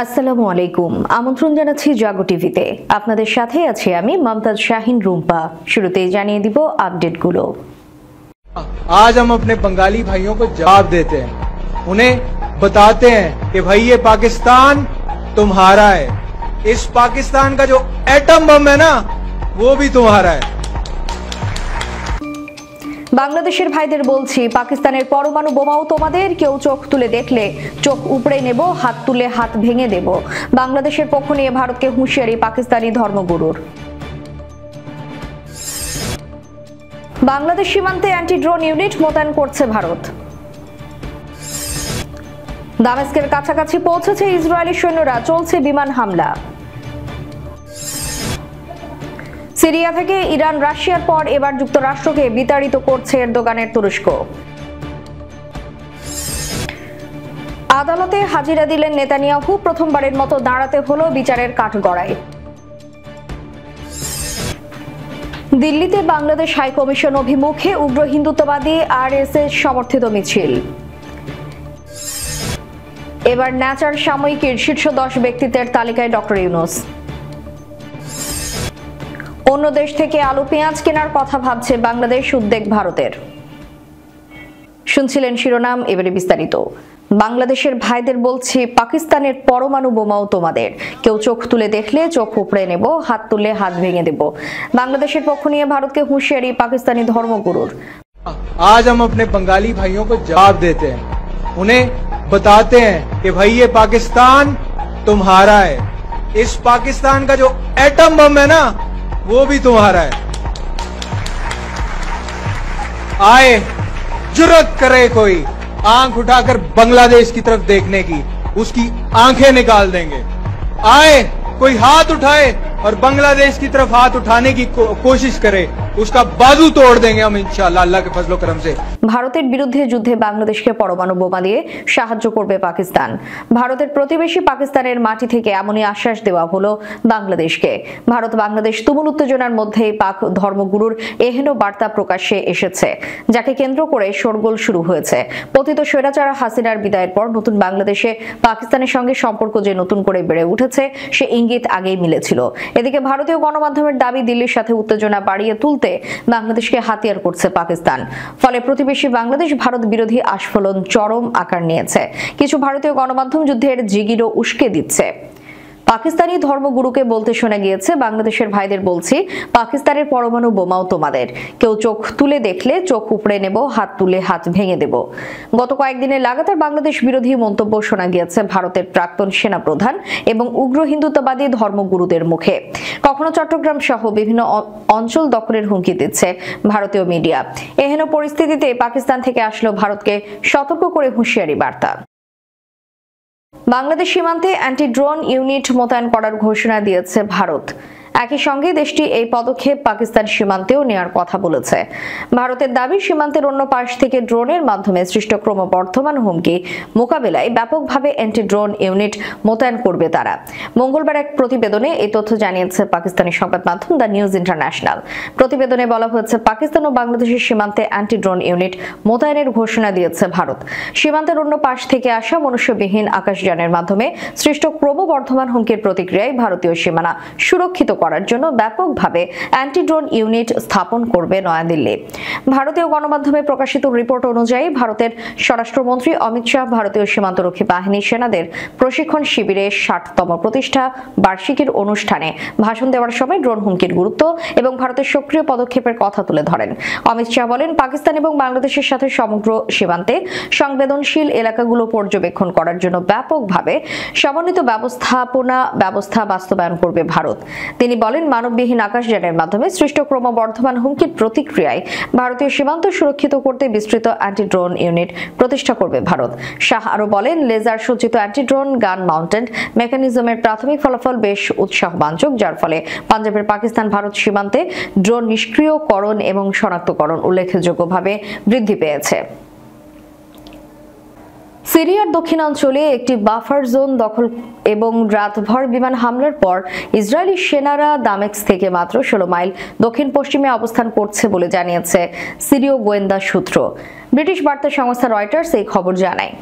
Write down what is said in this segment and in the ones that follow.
আসসালামু আলাইকুম। আমন্ত্রণ জানাচ্ছি জাগো টিভিতে। আপনাদের সাথে আছি আমি মমতাজ শাহিন রুম্পা। শুরুতেই জানিয়ে দিব আপডেটগুলো। आज हम अपने बंगाली भाइयों को जवाब देते हैं, उन्हें बताते हैं कि भाई ये पाकिस्तान तुम्हारा है, इस पाकिस्तान का जो एटम बम है ना वो भी तुम्हारा है। বাংলাদেশের ভাইদের বলছি, পাকিস্তানের পরমাণু বোমাও তোমাদের। কেউ চোখ তুলে দেখলে চোখ উপড়ে নেব, হাত তুলে হাত ভেঙে দেব। বাংলাদেশের পক্ষ নিয়ে ভারতকে হুঁশিয়ারি পাকিস্তানি ধর্মগুরুর। বাংলাদেশ সীমান্তে অ্যান্টি ড্রোন ইউনিট মোতায়েন করছে ভারত। দামেস্কের কাছাকাছি পৌঁছেছে ইসরায়েলি সৈন্যরা, চলছে বিমান হামলা। সিরিয়া থেকে ইরান রাশিয়ার পর এবার যুক্তরাষ্ট্রকে বিতাড়িত করছে এরদোগানের তুরস্ক। আদালতে হাজিরা দিলেন নেতানিয়াহু, প্রথমবারের মতো দাঁড়াতে হলো বিচারের কাঠগড়ায়। দিল্লিতে বাংলাদেশ হাই কমিশন অভিমুখে উগ্র হিন্দুত্ববাদী আরএসএস সমর্থিত মিছিল। এবার ন্যাচার সাময়িকীর শীর্ষ 10 ব্যক্তিত্বের তালিকায় ডক্টর ইউনূস। অন্য দেশ থেকে আলু পেঁয়াজ কেনার কথা ভাবছে বাংলাদেশ, উদ্বেগ ভারতের। শুনছিলেন শিরোনাম, এবারে বিস্তারিত। বাংলাদেশের ভাইদের বলছি, পাকিস্তানের পরমাণু বোমাও তোমাদের। কেউ চোখ তুলে দেখলে চোখ উপড়ে নেব, হাত তুলে হাত ভেঙে দেব। বাংলাদেশের পক্ষ নিয়ে ভারতকে হুঁশিয়ারি পাকিস্তানি ধর্মগুরুর। आज हम अपने बंगाली भाइयों को जवाब देते हैं, उन्हें बताते हैं कि भाई ये पाकिस्तान तुम्हारा है, इस पाकिस्तान का जो एटम बम है ना वो भी तुम्हारा है। आए जुर्रत करे कोई आंख उठाकर बांग्लादेश की तरफ देखने की, उसकी आंखें निकाल देंगे। आए कोई हाथ उठाए और बांग्लादेश की तरफ हाथ उठाने की कोशिश करे, उसका बाजू तोड़ देंगे हम इंशाअल्लाह अल्लाह के फजलो करम से। ভারতের বিরুদ্ধে যুদ্ধে বাংলাদেশকে পরমাণু বোমা দিয়ে সাহায্য করবে পাকিস্তান। ভারতের প্রতিবেশী পাকিস্তানের মাটি থেকে এমনই আশ্বাস দেওয়া হলো বাংলাদেশকে। ভারত বাংলাদেশ তুমুল উত্তেজনার মধ্যেই পাক ধর্মগুরুর এহেন বার্তা প্রকাশ্যে এসেছে, যাকে কেন্দ্র করে শোরগোল শুরু হয়েছে। পতিত স্বৈরাচার হাসিনার বিদায়ের পর নতুন বাংলাদেশে পাকিস্তানের সঙ্গে সম্পর্ক যে নতুন করে বেড়ে উঠেছে, সে ইঙ্গিত আগেই মিলেছিল। এদিকে ভারতীয় গণমাধ্যমের দাবি, দিল্লির সাথে উত্তেজনা বাড়িয়ে তুলতে বাংলাদেশকে হাতিয়ার করছে পাকিস্তান। ফলে প্রতিবেশী বাংলাদেশ ভারত বিরোধী আস্ফালন চরম আকার নিয়েছে। কিছু ভারতীয় গণমাধ্যম যুদ্ধের জিগিরও উস্কে দিচ্ছে। পাকিস্তানি ধর্মগুরুকে বলতে শোনা গিয়েছে, বাংলাদেশের ভাইদের বলছি, পাকিস্তানের পরমাণু বোমাও তোমাদের। কেউ চোখ তুলে দেখলে চোখ উপড়ে নেব, হাত তুলে হাত ভেঙে দেব। গত কয়েকদিনে লাগাতার বাংলাদেশ বিরোধী মন্তব্য শোনা গিয়েছে ভারতের প্রাক্তন সেনাপ্রধান এবং উগ্র হিন্দুত্ববাদী ধর্মগুরুদের মুখে। কখনো চট্টগ্রাম সহ বিভিন্ন অঞ্চল দখলের হুমকি দিচ্ছে ভারতীয় মিডিয়া। এহেন পরিস্থিতিতে পাকিস্তান থেকে আসলো ভারতকে সতর্ক করে হুঁশিয়ারি বার্তা। বাংলাদেশ সীমান্তে অ্যান্টি ড্রোন ইউনিট মোতায়েন করার ঘোষণা দিয়েছে ভারত। একই সঙ্গে দেশটি এই পদক্ষেপ পাকিস্তান সীমান্তেও নেওয়ার কথা বলেছে। ভারতের দাবি, সীমান্তের অন্য পাশ থেকে ড্রোনের মাধ্যমে সৃষ্ট ক্রমবর্ধমান হুমকি মোকাবেলায় ব্যাপকভাবে অ্যান্টি ড্রোন ইউনিট মোতায়েন করবে তারা। মঙ্গলবার এক প্রতিবেদনে এই তথ্য জানিয়েছে পাকিস্তানি সংবাদ মাধ্যম দ্য নিউজ ইন্টারন্যাশনাল। প্রতিবেদনে বলা হয়েছে, পাকিস্তান ও বাংলাদেশের সীমান্তে অ্যান্টি ড্রোন ইউনিট মোতায়েনের ঘোষণা দিয়েছে ভারত। সীমান্তের অন্য পাশ থেকে আসা মনুষ্যবিহীন আকাশযানের মাধ্যমে সৃষ্ট ক্রমবর্ধমান হুমকির প্রতিক্রিয়ায় ভারতীয় সীমানা সুরক্ষিত করার জন্য ব্যাপকভাবে অ্যান্টি ড্রোন ইউনিট স্থাপন করবে নয়াদিল্লি। ভারতীয় গণমাধ্যমে প্রকাশিত রিপোর্ট অনুযায়ী, ভারতের স্বরাষ্ট্রমন্ত্রী অমিত শাহ ভারতীয় সীমান্তরক্ষী বাহিনীর সেনাদের প্রশিক্ষণ শিবিরের 60তম প্রতিষ্ঠা বার্ষিকীর অনুষ্ঠানে ভাষণ দেওয়ার সময় ড্রোন হুমকির গুরুত্ব এবং ভারতের সক্রিয় পদক্ষেপের কথা তুলে ধরেন। অমিত শাহ বলেন, পাকিস্তান এবং বাংলাদেশের সাথে সমগ্র সীমান্তে সংবেদনশীল এলাকাগুলো পর্যবেক্ষণ করার জন্য ব্যাপকভাবে সমন্বিত ব্যবস্থা বাস্তবায়ন করবে ভারত। তিনি বলেন, মানববিহীন আকাশযানের মাধ্যমে সৃষ্ট ক্রমবর্ধমান হুমকির প্রতিক্রিয়ায় ভারতীয় সীমান্ত সুরক্ষিত করতে বিস্তৃত অ্যান্টি ড্রোন ইউনিট প্রতিষ্ঠা করবে ভারত। শাহ আরো বলেন, লেজার সজ্জিত অ্যান্টি ড্রোন গান মাউন্টেড মেকানিজমের প্রাথমিক ফলাফল বেশ উৎসাহবাঞ্চক, যার ফলে পাঞ্জাবের পাকিস্তান ভারত সীমান্তে ড্রোন নিষ্ক্রিয়করণ এবং শনাক্তকরণ উল্লেখযোগ্যভাবে বৃদ্ধি পেয়েছে। সিরিয়ার দক্ষিণাঞ্চলে একটি বাফার জোন দখল এবং রাতভর বিমান হামলার পর ইসরায়েলি সেনারা দামেস্ক থেকে মাত্র 16 মাইল দক্ষিণ পশ্চিমে অবস্থান করছে বলে জানিয়েছে সিরীয় গোয়েন্দা সূত্র। ব্রিটিশ বার্তা সংস্থা রয়টার্স এই খবর জানায়।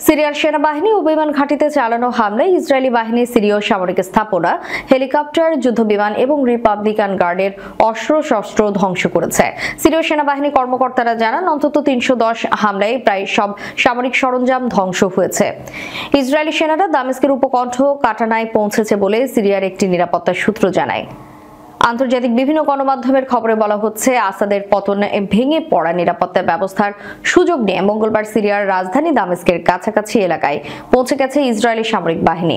সিরিয়ার সেনাবাহিনী ও বিমান ঘাঁটিতে চালানো হামলায় ইসরায়েলি বাহিনী সিরীয় সামরিক স্থাপনা, হেলিকপ্টার, যুদ্ধবিমান এবং রিপাবলিকান গার্ডের অস্ত্রশস্ত্র ধ্বংস করেছে। সিরীয় সেনাবাহিনী কর্মকর্তারা জানান অন্তত 310 হামলায় প্রায় সব সামরিক সরঞ্জাম ধ্বংস হয়েছে। ইসরায়েলি সেনারা দামেস্কের উপকণ্ঠ কাটানায় পৌঁছেছে বলে সিরিয়ার একটি নিরাপত্তা সূত্র জানায়। আন্তর্জাতিক বিভিন্ন গণমাধ্যমের খবরে বলা হচ্ছে, আসাদের পতনে ভেঙে পড়া নিরাপত্তা ব্যবস্থার সুযোগ নিয়ে মঙ্গলবার সিরিয়ার রাজধানী দামেস্কের কাছাকাছি এলাকায় পৌঁছে গেছে ইসরায়েলি সামরিক বাহিনী।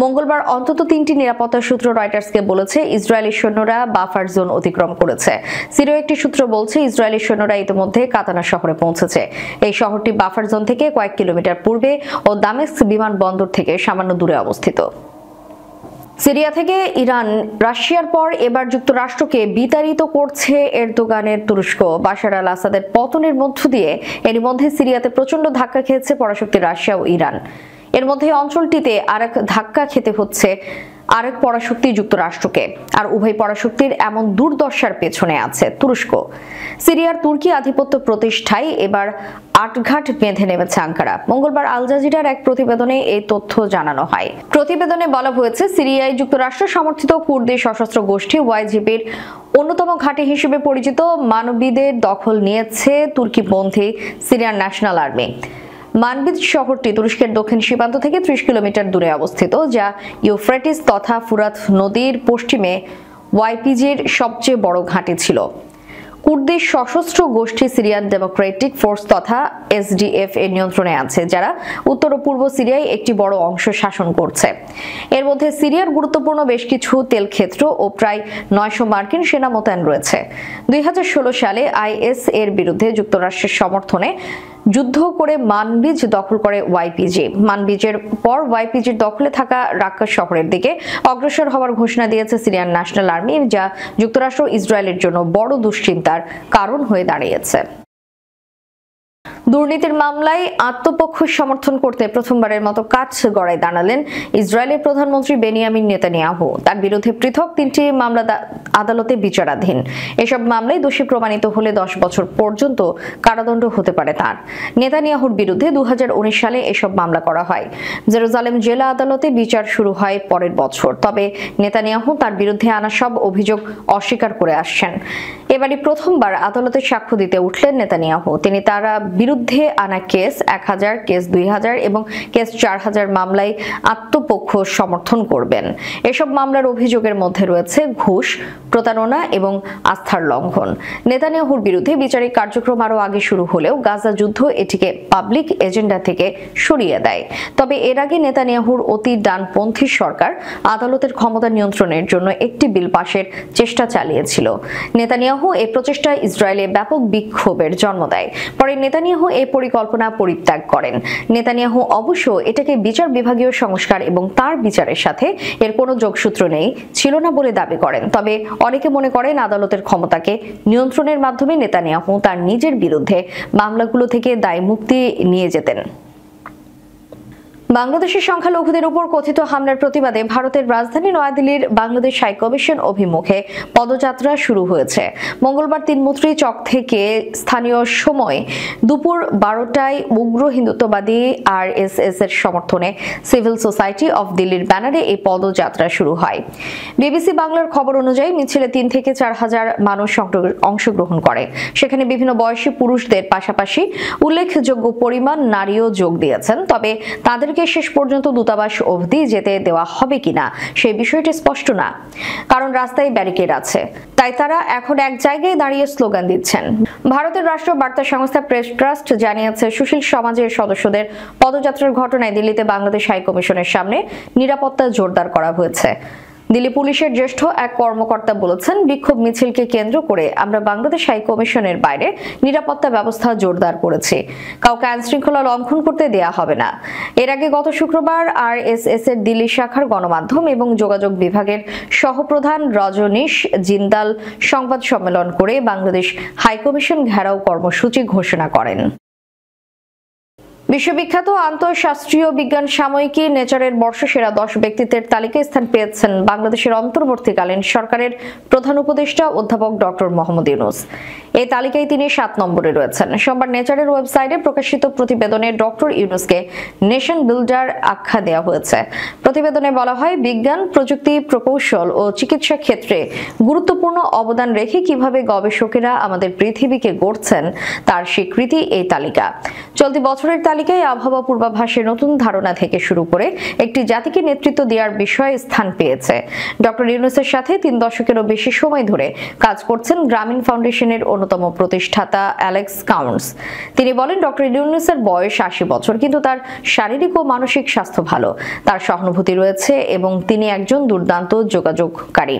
মঙ্গলবার অন্তত 3টি নিরাপত্তা সূত্র রয়টার্সকে বলেছে ইসরায়েলি সৈন্যরা বাফার জোন অতিক্রম করেছে। সিরীয় একটি সূত্র বলছে ইসরায়েলি সৈন্যরা ইতিমধ্যে কাতানা শহরে পৌঁছেছে। এই শহরটি বাফার জোন থেকে কয়েক কিলোমিটার পূর্বে ও দামেস্ক বিমানবন্দর থেকে সামান্য দূরে অবস্থিত। সিরিয়া থেকে ইরান, রাশিয়ার পর এবার যুক্তরাষ্ট্রকে বিতাড়িত করছে এরদোগানের তুরস্ক। বাশার আল আসাদের পতনের মধ্য দিয়ে এরই মধ্যে সিরিয়াতে প্রচন্ড ধাক্কা খেয়েছে পরাশক্তি রাশিয়া ও ইরান। এর মধ্যে অঞ্চলটিতে আরেক ধাক্কা খেতে হচ্ছে আরেক পরাশক্তি যুক্তরাষ্ট্রকে। আর উভয় পরাশক্তির এমন দুর্দশার পেছনে আছে তুরস্ক। সিরিয়ার তুর্কি আধিপত্য প্রতিষ্ঠায় এবার আটঘাট বেঁধে নেমেছে আঙ্কারা। মঙ্গলবার আল জাজিরার এক প্রতিবেদনে এই তথ্য জানানো হয়। প্রতিবেদনে বলা হয়েছে, সিরিয়ায় যুক্তরাষ্ট্র সমর্থিত কুর্দি সশস্ত্র গোষ্ঠী ওয়াইজিপির অন্যতম ঘাঁটি হিসেবে পরিচিত মানবিদের দখল নিয়েছে তুর্কিপন্থী সিরিয়ান ন্যাশনাল আর্মি। মানবিজ শহরটি তুরস্কের দক্ষিণ সীমান্ত থেকে 30 কিলোমিটার দূরে অবস্থিত, যা ইউফ্রেটিস তথা ফুরাত নদীর পশ্চিমে ওয়াইপিজির সবচেয়ে বড় ঘাঁটি ছিল। কুর্দি সশস্ত্র গোষ্ঠী সিরিয়ান ডেমোক্রেটিক ফোর্স তথা এসডিএফ এর নিয়ন্ত্রণে আছে, যারা উত্তর ও পূর্ব সিরিয়ায় একটি বড় অংশ শাসন করছে। এর মধ্যে সিরিয়ার গুরুত্বপূর্ণ বেশ কিছু তেল ক্ষেত্র ও প্রায় 900 মার্কিন সেনা মোতায়েন রয়েছে। 2016 সালে আইএস এর বিরুদ্ধে যুক্তরাষ্ট্রের সমর্থনে যুদ্ধ করে মানবিজ দখল করে ওয়াইপিজি। মানবিজের পর ওয়াইপিজির দখলে থাকা রাক্কা শহরের দিকে অগ্রসর হওয়ার ঘোষণা দিয়েছে সিরিয়ান ন্যাশনাল আর্মি, যা যুক্তরাষ্ট্র ইসরায়েলের জন্য বড় দুশ্চিন্তার কারণ হয়ে দাঁড়িয়েছে। দুর্নীতির মামলায় আত্মপক্ষ সমর্থন করতে প্রথমবারের মতো কাঠগড়ায় দাঁড়ালেন ইসরায়েলের প্রধানমন্ত্রী বেনিয়ামিন নেতানিয়াহু। তার বিরুদ্ধে পৃথক 3টি মামলা আদালতে বিচারাধীন। এসব মামলায় দোষী প্রমাণিত হলে 10 বছর পর্যন্ত কারাদণ্ড হতে পারে তার। নেতানিয়াহুর বিরুদ্ধে 2019 সালে এসব মামলা করা হয়। জেরুজালেম জেলা আদালতে বিচার শুরু হয় পরের বছর। তবে নেতানিয়াহু তার বিরুদ্ধে আনা সব অভিযোগ অস্বীকার করে আসছেন। এবারই প্রথমবার আদালতে সাক্ষ্য দিতে উঠলেন নেতানিয়াহু। তিনি তার বিরুদ্ধে আনা কেস 1000, কেস 2000 এবং কেস 4000 মামলায় আত্মপক্ষ সমর্থন করবেন। এসব মামলার অভিযোগের মধ্যে রয়েছে ঘুষ, প্রতারণা এবং আস্থার লঙ্ঘন। নেতানিয়াহুর বিরুদ্ধে বিচারিক কার্যক্রম আরও আগে শুরু হলেও গাজা যুদ্ধ এটিকে পাবলিক এজেন্ডা থেকে সরিয়ে দেয়। তবে এর আগে নেতানিয়াহুর অতি ডানপন্থী সরকার আদালতের ক্ষমতা নিয়ন্ত্রণের জন্য একটি বিল পাশের চেষ্টা চালিয়েছিল। নেতানিয়াহু এই প্রচেষ্টা ইসরায়েলে ব্যাপক বিক্ষোভের জন্ম দেয়। পরে নেতানিয়াহু এই পরিকল্পনা পরিত্যাগ করেন। নেতানিয়াহু অবশ্য এটাকে বিচার বিভাগীয় সংস্কার এবং তার বিচারের সাথে এর কোনো যোগসূত্র নেই ছিল না বলে দাবি করেন। তবে অনেকে মনে করেন আদালতের ক্ষমতাকে নিয়ন্ত্রণের মাধ্যমে নেতানিয়াহু তার নিজের বিরুদ্ধে মামলাগুলো থেকে দায় মুক্তি নিয়ে যেতেন। বাংলাদেশের সংখ্যালঘুদের উপর কথিত হামলার প্রতিবাদে ভারতের রাজধানী নয়াদিল্লির বাংলাদেশ হাই কমিশন অভিমুখে পদযাত্রা শুরু হয়েছে। মঙ্গলবার তিনমূর্তি চক থেকে স্থানীয় সময় দুপুর 12টায় উগ্র হিন্দুত্ববাদী আরএসএস এর সমর্থনে সিভিল সোসাইটি অফ দিল্লির ব্যানারে এই পদযাত্রা শুরু হয়। বিবিসি বাংলার খবর অনুযায়ী মিছিলে 3 থেকে 4 হাজার মানুষ অংশগ্রহণ করে। সেখানে বিভিন্ন বয়সী পুরুষদের পাশাপাশি উল্লেখযোগ্য পরিমাণ নারীও যোগ দিয়েছেন। তবে তাদেরকে শেষ পর্যন্ত দূতাবাস অবধি যেতে দেওয়া হবে কিনা সেই বিষয়টি স্পষ্ট না, কারণ রাস্তায় ব্যারিকেড আছে। তাই তারা এখন এক জায়গায় দাঁড়িয়ে স্লোগান দিচ্ছেন। ভারতের রাষ্ট্র বার্তা সংস্থা প্রেস ট্রাস্ট জানিয়েছে, সুশীল সমাজের সদস্যদের পদযাত্রার ঘটনায় দিল্লিতে বাংলাদেশ হাই কমিশনের সামনে নিরাপত্তা জোরদার করা হয়েছে। দিল্লি পুলিশের জ্যেষ্ঠ এক কর্মকর্তা বলেছেন, বিক্ষোভ মিছিলকে কেন্দ্র করে আমরা বাংলাদেশ হাই কমিশনের বাইরে নিরাপত্তা ব্যবস্থা জোরদার করেছি। কাউকে আইনশৃঙ্খলা লঙ্ঘন করতে দেয়া হবে না। এর আগে গত শুক্রবার আরএসএস এর দিল্লি শাখার গণমাধ্যম এবং যোগাযোগ বিভাগের সহপ্রধান রজনীশ জিন্দাল সংবাদ সম্মেলন করে বাংলাদেশ হাই কমিশন ঘেরাও কর্মসূচি ঘোষণা করেন। বিশ্ববিখ্যাত আন্তঃশাস্ত্রীয় বিজ্ঞান সাময়িকী নেচারের বর্ষসেরা 10 ব্যক্তিত্বের তালিকায় স্থান পেয়েছেন বাংলাদেশের অন্তর্বর্তীকালীন সরকারের প্রধান উপদেষ্টা অধ্যাপক ডক্টর মোহাম্মদ ইউনূস। এই তালিকায় তিনি 7 নম্বরে রয়েছেন। সোমবার নেচারের ওয়েবসাইটে প্রকাশিত প্রতিবেদনে ডক্টর ইউনূসকে নেশন বিল্ডার আখ্যা দেওয়া হয়েছে। প্রতিবেদনে বলা হয়, বিজ্ঞান, প্রযুক্তি, প্রকৌশল ও চিকিৎসা ক্ষেত্রে গুরুত্বপূর্ণ অবদান রেখে কিভাবে গবেষকেরা আমাদের পৃথিবীকে গড়ছেন তার স্বীকৃতি এই তালিকা। চলতি বছরের তালিকায় আবহাওয়া পূর্বাভাসের নতুন ধারণা থেকে শুরু করে একটি জাতিকে নেতৃত্ব দেওয়ার বিষয়ে স্থান পেয়েছে। ডক্টর ইউনূসের সাথে 3 দশকেরও বেশি সময় ধরে কাজ করছেন গ্রামীণ ফাউন্ডেশনের অন্যতম প্রতিষ্ঠাতা অ্যালেক্স কাউন্টস। তিনি বলেন, ডক্টর ইউনূসের বয়স 80 বছর, কিন্তু তার শারীরিক ও মানসিক স্বাস্থ্য ভালো, তার সহানুভূতি রয়েছে এবং তিনি একজন দুর্দান্ত যোগাযোগকারী।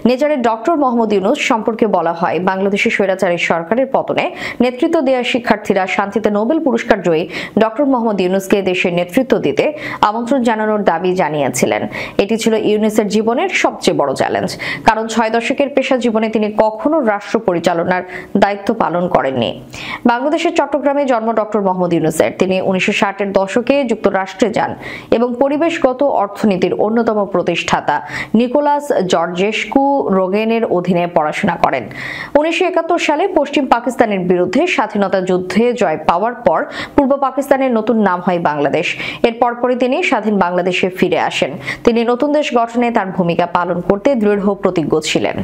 নেচারের ডক্টর মোহাম্মদ ইউনূস সম্পর্কে বলা হয়, বাংলাদেশের স্বৈরাচারী সরকারের পতনে নেতৃত্ব দেওয়া শিক্ষার্থীরা শান্তিতে নোবেল পুরস্কার জয়ী ডক্টর মোহাম্মদ ইউনূসকে দেশের নেতৃত্ব দিতে আমন্ত্রণ জানানোর দাবি জানিয়েছিলেন। এটি ছিল ইউনূসের জীবনের সবচেয়ে বড় চ্যালেঞ্জ, কারণ 6 দশকের পেশা জীবনে তিনি কখনো রাষ্ট্র পরিচালনার দায়িত্ব পালন করেননি। বাংলাদেশের চট্টগ্রামে জন্ম ডক্টর মোহাম্মদ ইউনূসের। তিনি 1960-এর দশকে যুক্তরাষ্ট্রে যান এবং পরিবেশগত অর্থনীতির অন্যতম প্রতিষ্ঠাতা নিকোলাস জর্জেস্কু রোগেনের অধীনে পড়াশোনা করেন। 1971 সালে পশ্চিম পাকিস্তানের বিরুদ্ধে স্বাধীনতা যুদ্ধে জয় পাওয়ার পর পূর্ব পাকিস্তানের নতুন নাম হয় বাংলাদেশ। এর পরপরই তিনি স্বাধীন বাংলাদেশে ফিরে আসেন। তিনি নতুন দেশ গঠনে তার ভূমিকা পালন করতে দৃঢ় প্রতিজ্ঞ ছিলেন।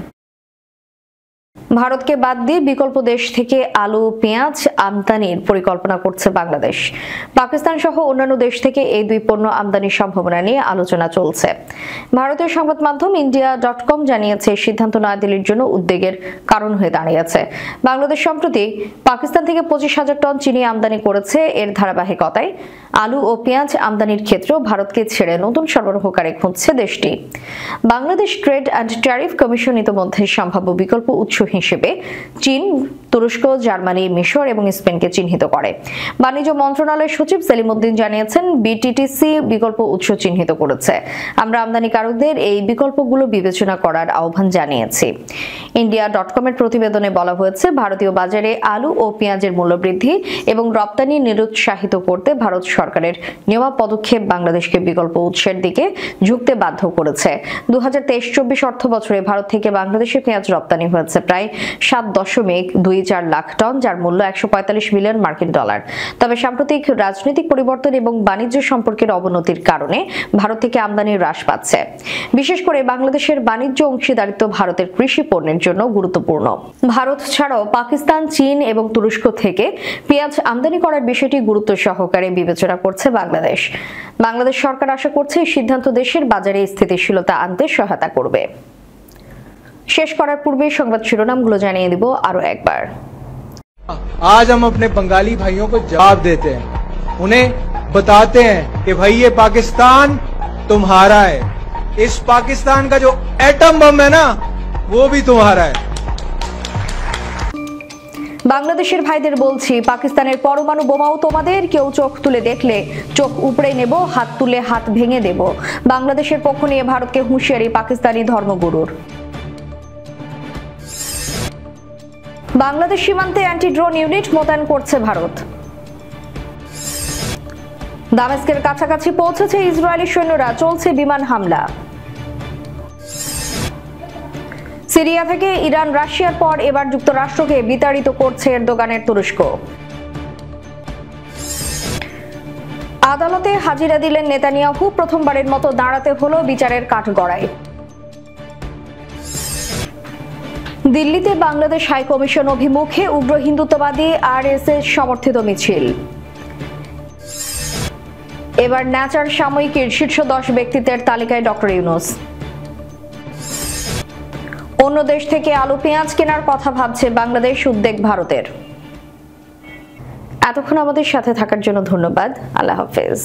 ভারতকে বাদ দিয়ে বিকল্প দেশ থেকে আলু, পেঁয়াজ আমদানির পরিকল্পনা করছে বাংলাদেশ। পাকিস্তান সহ অন্যান্য দেশ থেকে এই দুই পণ্য আমদানির সম্ভাবনা নিয়ে আলোচনা চলছে। ভারতীয় সংবাদ মাধ্যম ইন্ডিয়া.com জানিয়েছে, সিদ্ধান্ত নয়াদিল্লির জন্য উদ্বেগের কারণ হয়ে দাঁড়িয়েছে। বাংলাদেশ সম্প্রতি পাকিস্তান থেকে 25,000 টন চিনি আমদানি করেছে। এর ধারাবাহিকতায় আলু ও পেঁয়াজ আমদানির ক্ষেত্রেও ভারতকে ছেড়ে নতুন সরবরাহকারী খুঁজছে দেশটি। Bangladesh trade and tariff commission ইতিমধ্যে সম্ভাব্য বিকল্প উৎস হিসেবে চীন, তুরস্ক, জার্মানি, মিশর এবং স্পেনকে চিহ্নিত করে। বাণিজ্য মন্ত্রণালয়ের সচিব সেলিম উদ্দিন জানিয়েছেন, বিটিটিসি বিকল্প উৎস চিহ্নিত করেছে। আমরা আমদানিকারকদের এই বিকল্পগুলো বিবেচনা করার আহ্বান জানিয়েছি। ইন্ডিয়া.com এর প্রতিবেদনে বলা হয়েছে, ভারতীয় বাজারে আলু ও পেঁয়াজের মূল্য বৃদ্ধি এবং রপ্তানি নিরুৎসাহিত করতে ভারত সরকারের নেওয়া পদক্ষেপ বাংলাদেশকে বিকল্প উৎসের দিকে ঝুঁকতে বাধ্য করেছে। 2023-24 অর্থ বছরে ভারত থেকে বাংলাদেশে পেঁয়াজ রপ্তানি হয়েছে প্রায় 7.24 লাখ টন, যার মূল্য 145 মিলিয়ন মার্কিন ডলার। তবে সাম্প্রতিক রাজনৈতিক পরিবর্তন এবং বাণিজ্য সম্পর্কের অবনতির কারণে ভারত থেকে আমদানি হ্রাস পাচ্ছে। বিশেষ করে বাংলাদেশের বাণিজ্য অংশীদারিত্ব ভারতের কৃষি পণ্যের জন্য গুরুত্বপূর্ণ। ভারত ছাড়াও পাকিস্তান, চীন এবং তুরস্ক থেকে পেঁয়াজ আমদানি করার বিষয়টি গুরুত্ব সহকারে বিবেচনা করছে বাংলাদেশ। বাংলাদেশ সরকার আশা করছে এই সিদ্ধান্ত দেশের বাজারে স্থিতিশীলতা আনতে সহায়তা করবে। শেষ করার পূর্বে সংবাদ শিরোনামগুলো জানিয়ে দিব আরো একবার। आज हम अपने बंगाली भाइयों को जवाब देते हैं, उन्हें बताते हैं कि भाई ये पाकिस्तान तुम्हारा है, इस पाकिस्तान का जो एटम बम है ना वो भी तुम्हारा है। বাংলাদেশের ভাইদের বলছি, পাকিস্তানের পরমাণু বোমাও তোমাদের। কেউ চোখ তুলে দেখলে চোখ উপড়ে নেব, হাত তুলে হাত ভেঙে দেব। বাংলাদেশের পক্ষ নিয়ে ভারতকে হুঁশিয়ারি পাকিস্তানি ধর্মগুরুর। বাংলাদেশ সীমান্তে অ্যান্টি ড্রোন ইউনিট মোতায়েন করছে ভারত। দামেস্কের কাছাকাছি পৌঁছেছে ইসরায়েলি সৈন্যরা, চলছে বিমান হামলা। সিরিয়া থেকে ইরান, রাশিয়ার পর এবার যুক্তরাষ্ট্রকে বিতাড়িত করছে এরদোগানের তুরস্ক। আদালতে হাজিরা দিলেন নেতানিয়াহু, প্রথমবারের মতো দাঁড়াতে হলো বিচারের কাঠগড়ায়। দিল্লিতে বাংলাদেশ হাই কমিশন অভিমুখে উগ্র হিন্দুত্ববাদী আরএসএস সমর্থিত মিছিল। এবার নেচার সাময়িকীর শীর্ষ 10 ব্যক্তিত্বের তালিকায় ডক্টর ইউনূস। অন্য দেশ থেকে আলু, পেঁয়াজ কেনার কথা ভাবছে বাংলাদেশ, উদ্বেগ ভারতের। এতক্ষণ আমাদের সাথে থাকার জন্য ধন্যবাদ। আল্লাহ হাফেজ।